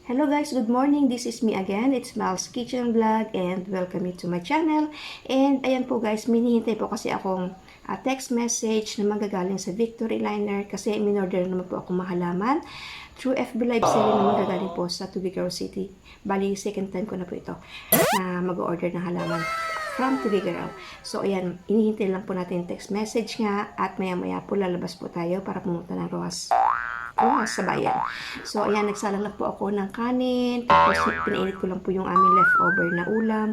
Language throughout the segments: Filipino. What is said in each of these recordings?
Hello guys, good morning. This is me again. It's Mal's Kitchen Vlog and welcome you to my channel. And ayan po guys, minihintay po kasi akong text message na magagaling sa Victory Liner kasi minorder naman po ako mahalaman through FB Live selling na magagaling po sa Tubigaraw City. Bali, second time ko na po ito na mag-order ng halaman from Tubigaraw. So ayan, inihintay lang po natin yung text message nga at maya-maya po lalabas po tayo para pumunta ng Rojas sa bayan. So, ayan, nagsalang lang po ako ng kanin. Tapos, pinainit ko lang po yung aming leftover na ulam.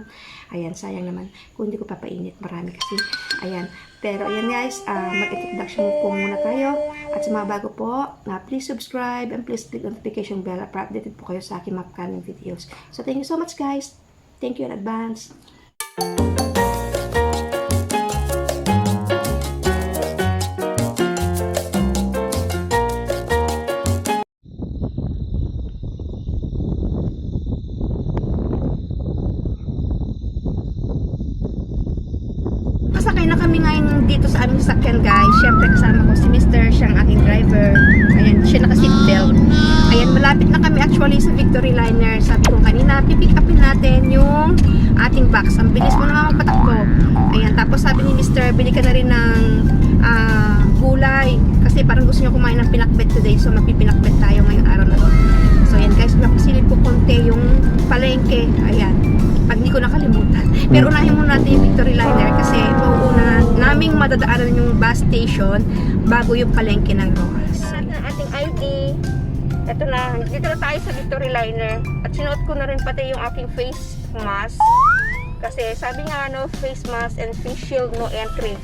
Ayan, sayang naman. Kung hindi ko papainit, marami kasi. Ayan. Pero, ayan guys, mag-introduction po muna tayo. At sa mga bago po, please subscribe and please click notification bell para updated po kayo sa aking mga upcoming videos. So, thank you so much guys. Thank you in advance. Pasakay na kami ngayon dito sa aming sakyan guys. Siyempre kasama ko si Mr. Siyang aking driver. Ayan, siya naka-seatbelt. Ayan, malapit na kami actually sa Victory Liner. Sabi ko kanina, pipick upin natin yung ating box. Ang bilis mo naman mapatakbo. Ayan, tapos sabi ni Mr. bili ka na rin ng gulay. Kasi parang gusto niya kumain ng pinakbet today. So magpipinakbet tayo ngayong araw na to. So ayan guys, napasilip ko konti yung palengke. Ayan, pag hindi ko nakalimutan. Pero unahin muna natin yung Victory Liner kasi mauuna naming madadaanan yung bus station bago yung palengke ng Rojas. Natin ang ating ID. Ito na, dito na tayo sa Victory Liner. At sinuot ko na rin pati yung aking face mask. Kasi sabi nga no, face mask and face shield no entry.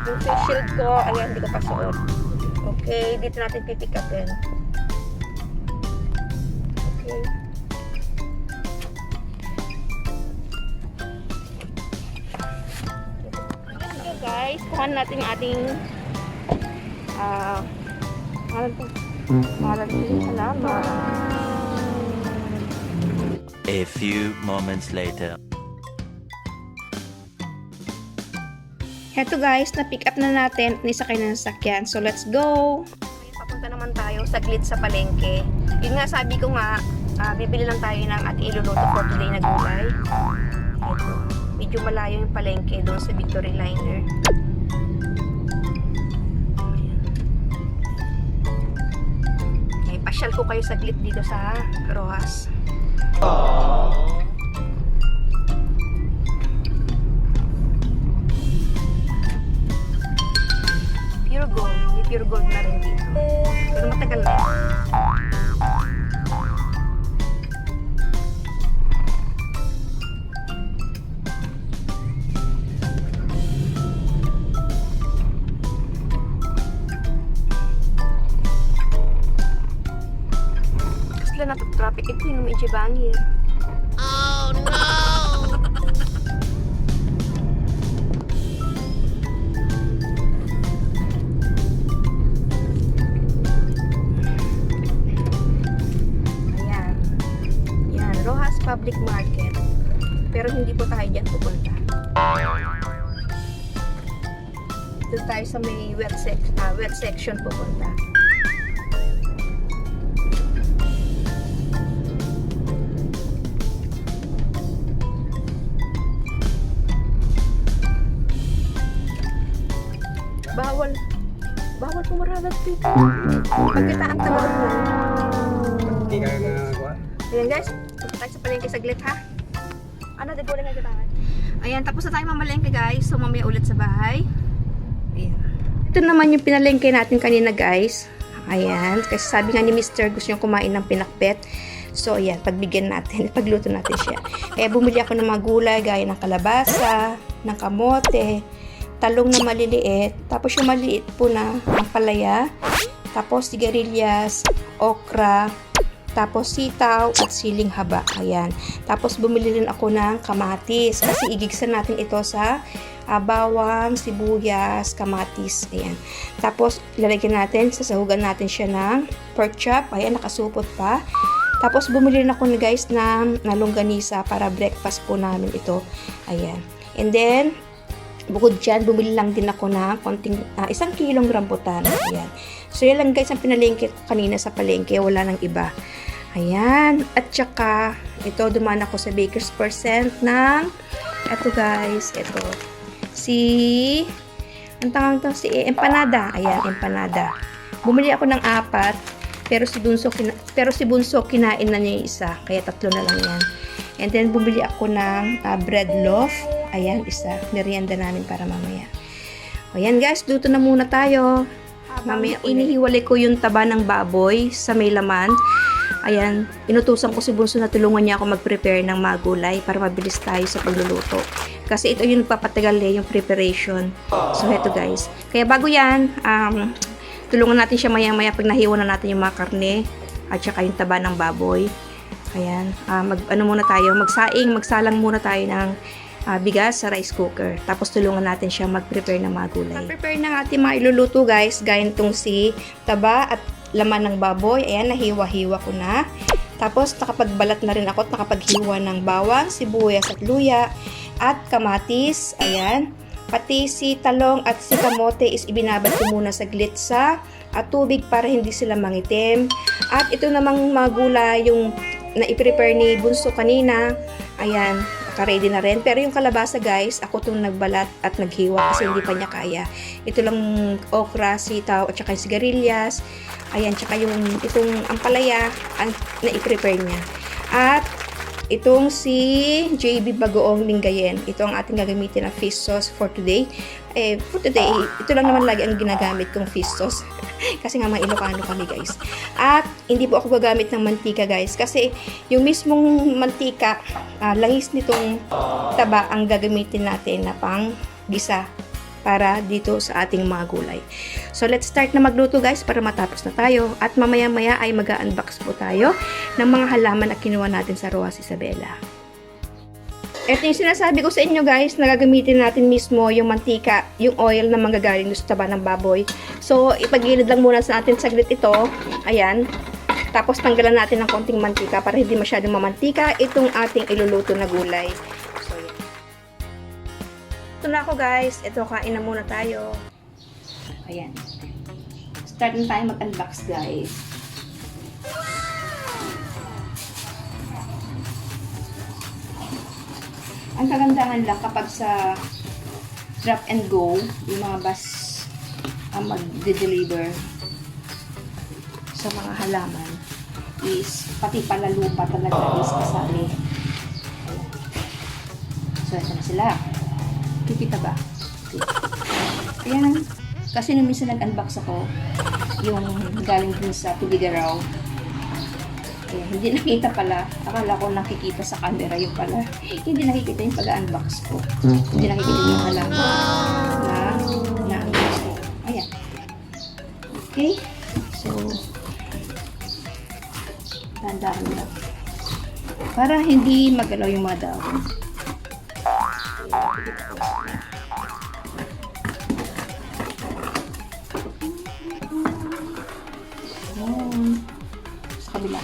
Yung face shield ko, ayan, hindi ko pa suot. Okay, dito natin pipick upin. Okay. Guys, kuhan natin yung ating salamat. A few moments later. Heto guys, na-pick up na natin at nisakay na ng sakyan. So let's go! Papunta naman tayo saglit sa palengke. Yun nga, sabi ko nga, bibili lang tayo ng ating iluluto for today na gulay. Ito. Medyo malayo yung palengke doon sa Victory Liner. Okay, pasyal ko kayo saglit dito sa Rojas. Pure gold. May pure gold na rin dito. Pero matagal na. Na traffic ito yung medyo bangir. Oh no! Ayan. Yan, Rojas Public Market. Pero hindi po tayo dyan pupunta. Doon tayo sa may wet section pupunta. Bawal pumaralat dito. Pagkitaan talaga mo. Hindi ka nagawa? Ayan guys, punta tayo sa palengke saglit ha. Ano, di ko lang nagkitaan. Ayan, tapos na tayo mamalengke guys. So mamaya ulit sa bahay. Ayan. Ito naman yung pinalengke natin kanina guys. Ayan, kasi sabi nga ni Mr. gusto niyang kumain ng pinakbet. So ayan, pagbigyan natin, pagluto natin siya. Kaya bumili ako ng mga gulay gaya ng kalabasa, ng kamote, talong na maliliit, tapos yung maliit po na ampalaya, tapos sigarilyas, okra, tapos sitaw at siling haba. Ayan. Tapos bumili rin ako ng kamatis kasi igigsan natin ito sa bawang, sibuyas, kamatis. Ayan. Tapos lalagyan natin, sasahugan natin siya ng pork chop. Ayan, nakasupot pa. Tapos bumili rin ako guys ng longganisa para breakfast po namin ito. Ayan. And then bukod dyan, bumili lang din ako ng konting, 1 kilong rambutan. Ayan. So, yan lang guys ang pinalengke ko kanina sa palengke. Wala nang iba. Ayan. At saka, ito, dumaan ako sa Baker's Percent ng, eto guys, ito. Ang tawag to, empanada. Ayan, empanada. Bumili ako ng 4, pero si Bunso kinain na niya yung isa. Kaya 3 na lang yan. And then, bumili ako ng bread loaf. Ayan, isa. Merienda namin para mamaya. Ayan guys, luto na muna tayo. Mamaya, inihiwalay ko yung taba ng baboy sa may laman. Ayan, inutusan ko si Bunso na tulungan niya ako mag-prepare ng mga gulay para mabilis tayo sa pagluluto. Kasi ito yung nagpapatagal yung preparation. So, heto guys. Kaya bago yan, tulungan natin siya maya-maya pag nahiwa na natin yung mga karne at saka yung taba ng baboy. Ayan, magsalang muna tayo ng bigas sa rice cooker. Tapos tulungan natin siya mag-prepare ng mga gulay. Mag-prepare ng ating mga iluluto guys, gaya nitong si taba at laman ng baboy. Ayan, nahiwa-hiwa ko na. Tapos nakapagbalat na rin ako at nakapaghiwa ng bawang, sibuyas at luya at kamatis. Ayan. Pati si talong at si kamote is ibinabad ko muna saglit sa tubig para hindi sila mangitim. At ito namang mga gulay yung na-prepare ni Bunso kanina. Ayan, naka-ready na rin. Pero yung kalabasa guys, ako itong nagbalat at naghiwa kasi hindi pa niya kaya. Ito lang okra, sitaw, at saka yung sigarilyas. Ayan, tsaka itong ampalaya na-prepare niya. At itong si JB Bagoong Lingayen. Ito ang ating gagamitin na fish sauce for today. For today, ito lang naman lagi ang ginagamit kong fish sauce. Kasi nga mga Ilocano kami guys. At hindi po ako gagamit ng mantika guys. Kasi yung mismong mantika, langis nitong taba ang gagamitin natin na pang gisa para dito sa ating mga gulay. So let's start na magluto guys para matapos na tayo. At mamaya-maya ay mag-unbox po tayo ng mga halaman na kinuha natin sa Rojas Isabela. Ito yung sinasabi ko sa inyo guys, na gagamitin natin mismo yung mantika, yung oil na manggagaling sa taba ng baboy. So ipagilid lang muna sa atin saglit ito. Ayan. Tapos tanggalan natin ng konting mantika para hindi masyadong mamantika itong ating iluluto na gulay. So yan. Ito na ako guys. Ito, kain na muna tayo. Ayan. Start na tayo mag-unbox guys. Ang kagandahan lang kapag sa drop and go, yung mga bus ang mag-deliver sa mga halaman is pati pala lupa talaga is kasali. So, ito na sila. Kikita ba? Okay. Ayan. Kasi nung minsan nag-unbox ako, yung galing din sa Tugigaraw. Kaya hindi nakita pala. Akala ko nakikita sa camera yung pala. Hindi nakikita yung pag-unbox ko. Hindi nakikita yung halaman na-unbox ko. Ayan. Okay. So, tandaan lang. Para hindi magalaw yung mga dahon. Ayan. Sa kabila.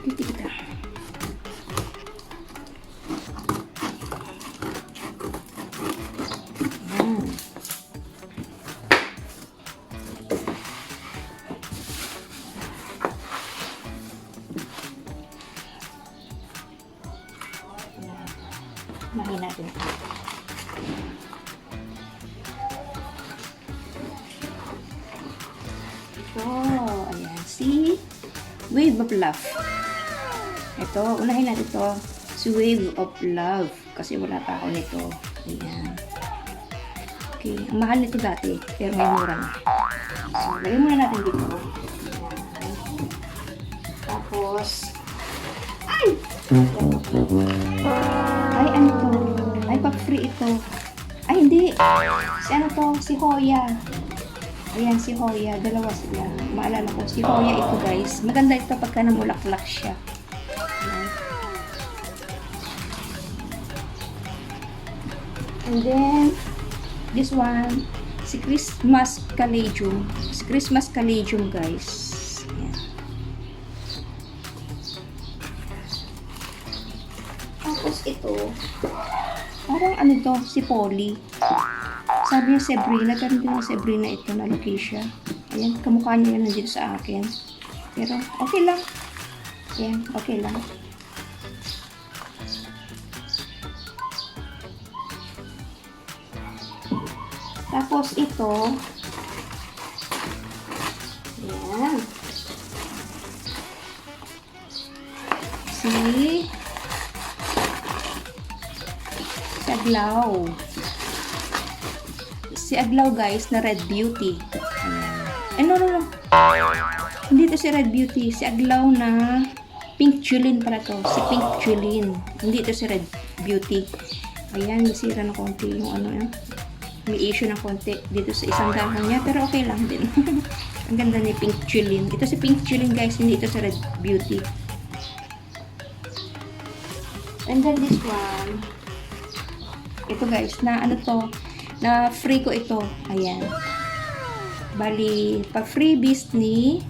Kita. Ayan. Mahin natin. Ito, ayan. Si Wave of Love. Ito, unahin natin ito. Si Wave of Love. Kasi wala pa ako nito. Ayan. Okay. Ang mahal nito dati. Pero may mura na. So, lagyan muna natin dito. Ayan. Tapos, ay! Ay, ano to? Ay, pag-free ito. Ay, hindi. Si ano to? Si Hoya. Ayan, si Hoya. Dalawa sila. Maalala ko. Si Hoya ito, guys. Maganda ito pagka namulaklak siya. Ayan. And then, this one, si Christmas Caladium. Si Christmas Caladium, guys. Ayan. Tapos ito, parang ano to, si Polly. Sabi niya Sabrina, ganun din ang Sabrina ito na location. Ayan, kamukha niya yan nandito sa akin. Pero okay lang. Yan, okay lang. Tapos ito, yan. Si Aglaw. Si Aglaw guys na Red Beauty. Ayan. No. Hindi to si Red Beauty. Si Aglaw na Pink Julin pala to. Si Pink Julin. Hindi to si Red Beauty. Ayan, nasira na konti yung ano yan. May issue ng konti dito sa isang dahon niya. Pero okay lang din. Ang ganda ni Pink Julin. Ito si Pink Julin guys. Hindi ito si Red Beauty. And then this one. Ito guys, na ano to, na free ko ito. Ayan. Bali, pa-freebies ni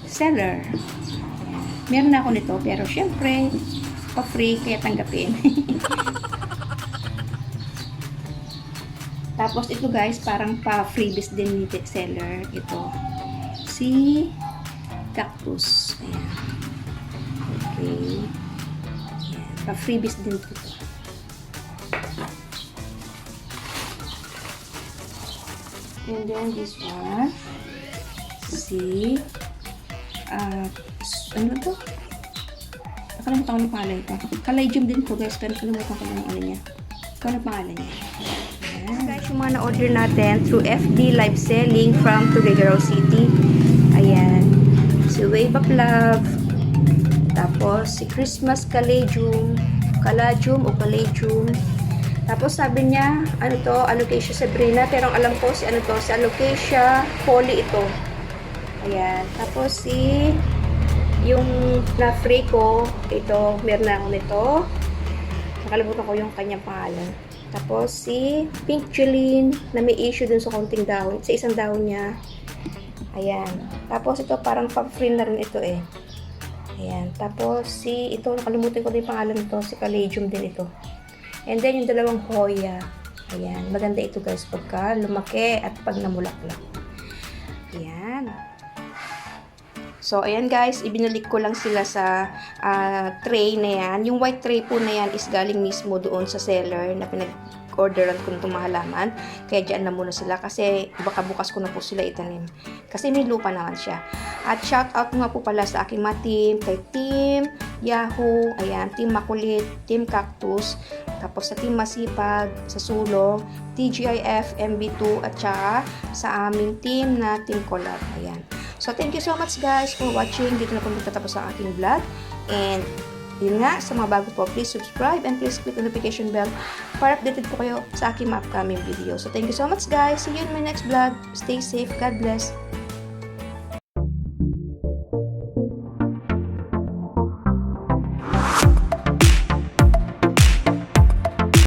seller. Ayan. Meron na ako nito, pero syempre, pa-free, kaya tanggapin. Tapos ito guys, parang pa-freebies din ni seller. Ito. Si Cactus. Ayan. Okay. Ayan. Pa-freebies din ito. And then this one, si, ano to? Nakalimutan ko yung pangalan ito. Kalayjum din to guys, pero nakalimutan ko yung ano niya. Ikaw na pangalan niya. Ayan. Guys, yung mga na-order natin through FD live selling from Tuguegarao City. Ayan. Si Wave of Love. Tapos, si Christmas Kalayjum. Kalayjum o Kalayjum. Tapos sabi niya, ano to, Alocasia Sabrina, pero ang alam ko si ano to, si Alocasia Folly ito. Ayan. Tapos si yung na free ko, ito, meron na ako nito. Nakalimutan ko yung kanyang pangalan. Tapos si Pink Julin na may issue dun sa konting dahon, sa isang dahon niya. Ayan. Tapos ito parang pa-free na rin ito eh. Ayan. Tapos si ito, nakalimutan ko din yung pangalan nito, si Kalayjum din ito. And then, yung dalawang Hoya. Ayan. Maganda ito guys pagka lumaki at pag namulaklak. Ayan. So, ayan guys. Ibinalik ko lang sila sa tray na yan. Yung white tray po na yan is galing mismo doon sa seller na pinag-orderan ko nitong mga halaman. Kaya dyan na muna sila kasi baka bukas ko na po sila itanim. Kasi may lupa naman siya. At shout out nga po pala sa aking mga team. Kay Team Yahoo, ayan, Team Makulit, Team Cactus, tapos sa Team Masipag, sa Sulong, TGIF, MB2, at saka sa aming team na Team Collab. Ayan. So, thank you so much guys for watching. Dito na po magtatapos ang aking vlog. And, yun nga, sa mga bago po, please subscribe and please click the notification bell para updated po kayo sa aking upcoming video. So, thank you so much guys. See you in my next vlog. Stay safe. God bless.